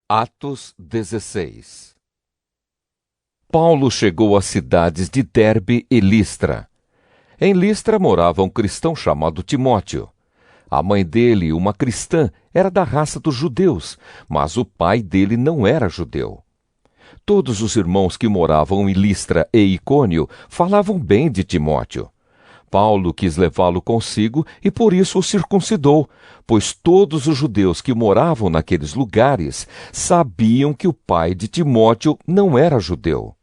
Atos 16. Paulo chegou às cidades de Derbe e Listra. Em Listra morava um cristão chamado Timóteo. A mãe dele, uma cristã, era da raça dos judeus, mas o pai dele não era judeu. Todos os irmãos que moravam em Listra e Icônio falavam bem de Timóteo. Paulo quis levá-lo consigo e por isso o circuncidou, pois todos os judeus que moravam naqueles lugares sabiam que o pai de Timóteo não era judeu.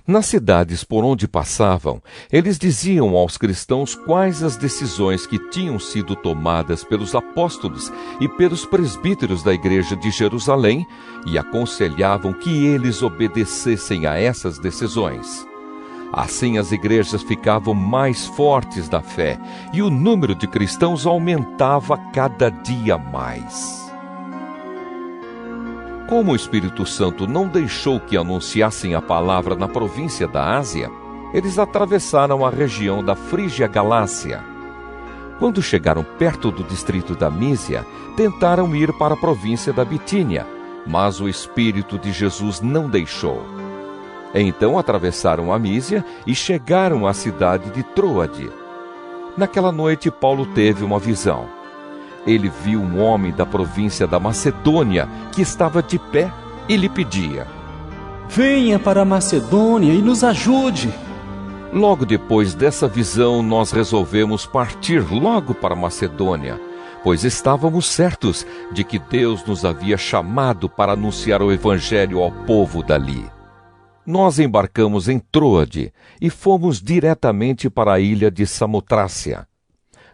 Nas cidades por onde passavam, eles diziam aos cristãos quais as decisões que tinham sido tomadas pelos apóstolos e pelos presbíteros da igreja de Jerusalém e aconselhavam que eles obedecessem a essas decisões. Assim as igrejas ficavam mais fortes na fé e o número de cristãos aumentava cada dia mais. Como o Espírito Santo não deixou que anunciassem a palavra na província da Ásia, eles atravessaram a região da Frígia Galácia. Quando chegaram perto do distrito da Mísia, tentaram ir para a província da Bitínia, mas o Espírito de Jesus não deixou. Então atravessaram a Mísia e chegaram à cidade de Troade. Naquela noite Paulo teve uma visão. Ele viu um homem da província da Macedônia que estava de pé e lhe pedia: venha para a Macedônia e nos ajude. Logo depois dessa visão, nós resolvemos partir logo para a Macedônia, pois estávamos certos de que Deus nos havia chamado para anunciar o Evangelho ao povo dali. Nós embarcamos em Troade e fomos diretamente para a ilha de Samotrácia.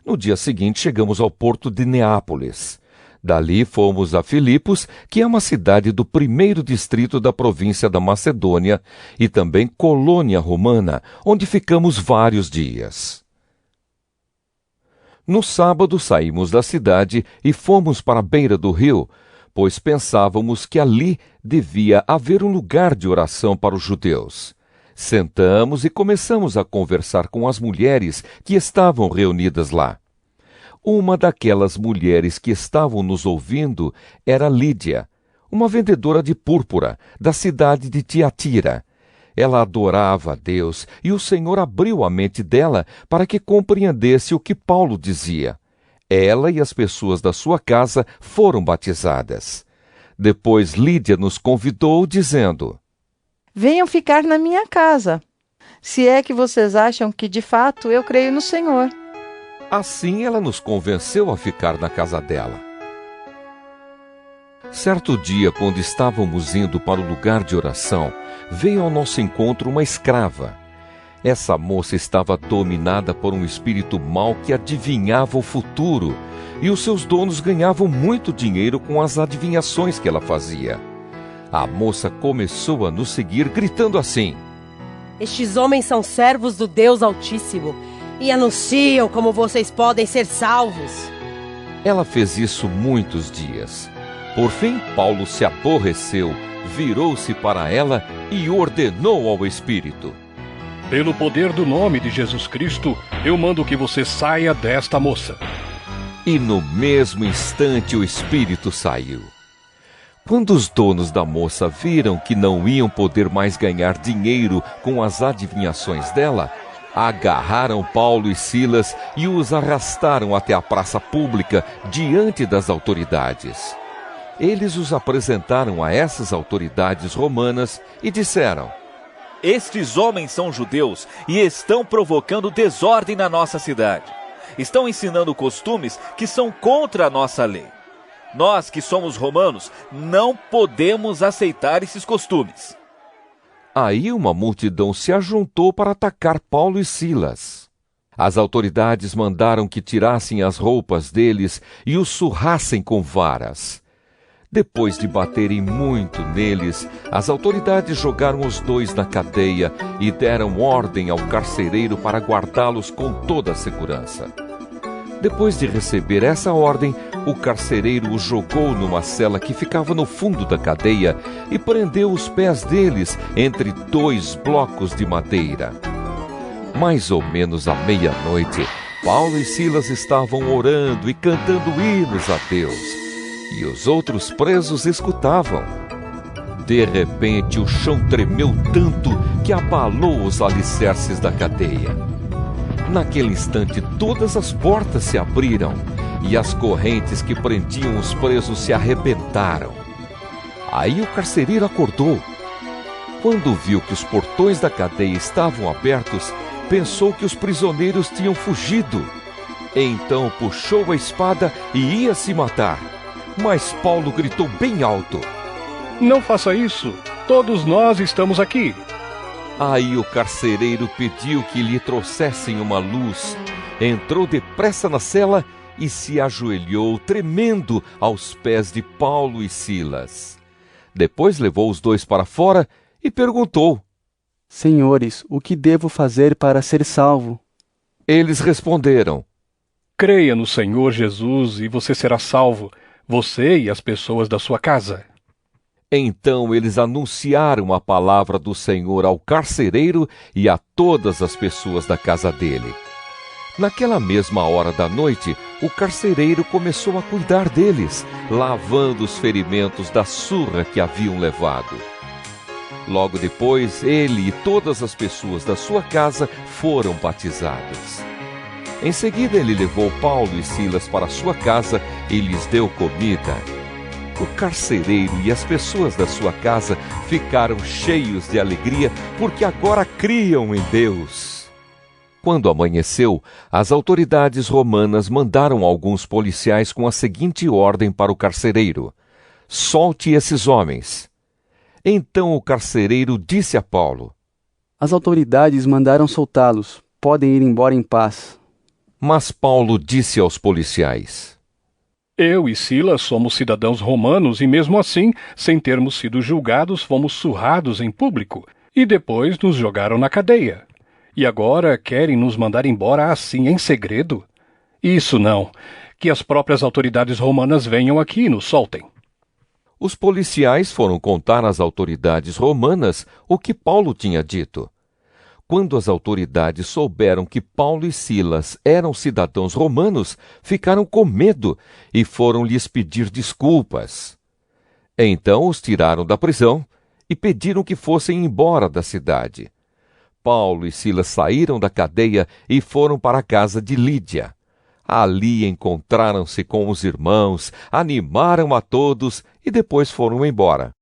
No dia seguinte, chegamos ao porto de Neápolis. Dali fomos a Filipos, que é uma cidade do primeiro distrito da província da Macedônia, e também colônia romana, onde ficamos vários dias. No sábado, saímos da cidade e fomos para a beira do rio, pois pensávamos que ali devia haver um lugar de oração para os judeus. Sentamos e começamos a conversar com as mulheres que estavam reunidas lá. Uma daquelas mulheres que estavam nos ouvindo era Lídia, uma vendedora de púrpura da cidade de Tiatira. Ela adorava a Deus e o Senhor abriu a mente dela para que compreendesse o que Paulo dizia. Ela e as pessoas da sua casa foram batizadas. Depois Lídia nos convidou, dizendo: venham ficar na minha casa, se é que vocês acham que de fato eu creio no Senhor. Assim ela nos convenceu a ficar na casa dela. Certo dia, quando estávamos indo para o lugar de oração, veio ao nosso encontro uma escrava. Essa moça estava dominada por um espírito mau que adivinhava o futuro, e os seus donos ganhavam muito dinheiro com as adivinhações que ela fazia. A moça começou a nos seguir, gritando assim: estes homens são servos do Deus Altíssimo e anunciam como vocês podem ser salvos. Ela fez isso muitos dias. Por fim, Paulo se aborreceu, virou-se para ela e ordenou ao espírito: pelo poder do nome de Jesus Cristo, eu mando que você saia desta moça. E no mesmo instante o espírito saiu. Quando os donos da moça viram que não iam poder mais ganhar dinheiro com as adivinhações dela, agarraram Paulo e Silas e os arrastaram até a praça pública diante das autoridades. Eles os apresentaram a essas autoridades romanas e disseram: estes homens são judeus e estão provocando desordem na nossa cidade. Estão ensinando costumes que são contra a nossa lei. Nós, que somos romanos, não podemos aceitar esses costumes. Aí uma multidão se ajuntou para atacar Paulo e Silas. As autoridades mandaram que tirassem as roupas deles e os surrassem com varas. Depois de baterem muito neles, as autoridades jogaram os dois na cadeia e deram ordem ao carcereiro para guardá-los com toda a segurança. Depois de receber essa ordem, o carcereiro os jogou numa cela que ficava no fundo da cadeia e prendeu os pés deles entre 2 blocos de madeira. Mais ou menos à meia-noite, Paulo e Silas estavam orando e cantando hinos a Deus, e os outros presos escutavam. De repente, o chão tremeu tanto que abalou os alicerces da cadeia. Naquele instante, todas as portas se abriram e as correntes que prendiam os presos se arrebentaram. Aí o carcereiro acordou. Quando viu que os portões da cadeia estavam abertos, pensou que os prisioneiros tinham fugido. Então puxou a espada e ia se matar. Mas Paulo gritou bem alto: Não faça isso! Todos nós estamos aqui! Aí o carcereiro pediu que lhe trouxessem uma luz, entrou depressa na cela e se ajoelhou, tremendo, aos pés de Paulo e Silas. Depois levou os dois para fora e perguntou: Senhores, o que devo fazer para ser salvo? Eles responderam: Creia no Senhor Jesus e você será salvo, você e as pessoas da sua casa. Então eles anunciaram a palavra do Senhor ao carcereiro e a todas as pessoas da casa dele. Naquela mesma hora da noite, o carcereiro começou a cuidar deles, lavando os ferimentos da surra que haviam levado. Logo depois, ele e todas as pessoas da sua casa foram batizados. Em seguida, ele levou Paulo e Silas para sua casa e lhes deu comida. O carcereiro e as pessoas da sua casa ficaram cheios de alegria, porque agora criam em Deus. Quando amanheceu, as autoridades romanas mandaram alguns policiais com a seguinte ordem para o carcereiro: solte esses homens. Então o carcereiro disse a Paulo: As autoridades mandaram soltá-los. Podem ir embora em paz. Mas Paulo disse aos policiais: Eu e Silas somos cidadãos romanos e mesmo assim, sem termos sido julgados, fomos surrados em público e depois nos jogaram na cadeia. E agora querem nos mandar embora assim em segredo? Isso não. Que as próprias autoridades romanas venham aqui e nos soltem. Os policiais foram contar às autoridades romanas o que Paulo tinha dito. Quando as autoridades souberam que Paulo e Silas eram cidadãos romanos, ficaram com medo e foram lhes pedir desculpas. Então os tiraram da prisão e pediram que fossem embora da cidade. Paulo e Silas saíram da cadeia e foram para a casa de Lídia. Ali encontraram-se com os irmãos, animaram a todos e depois foram embora.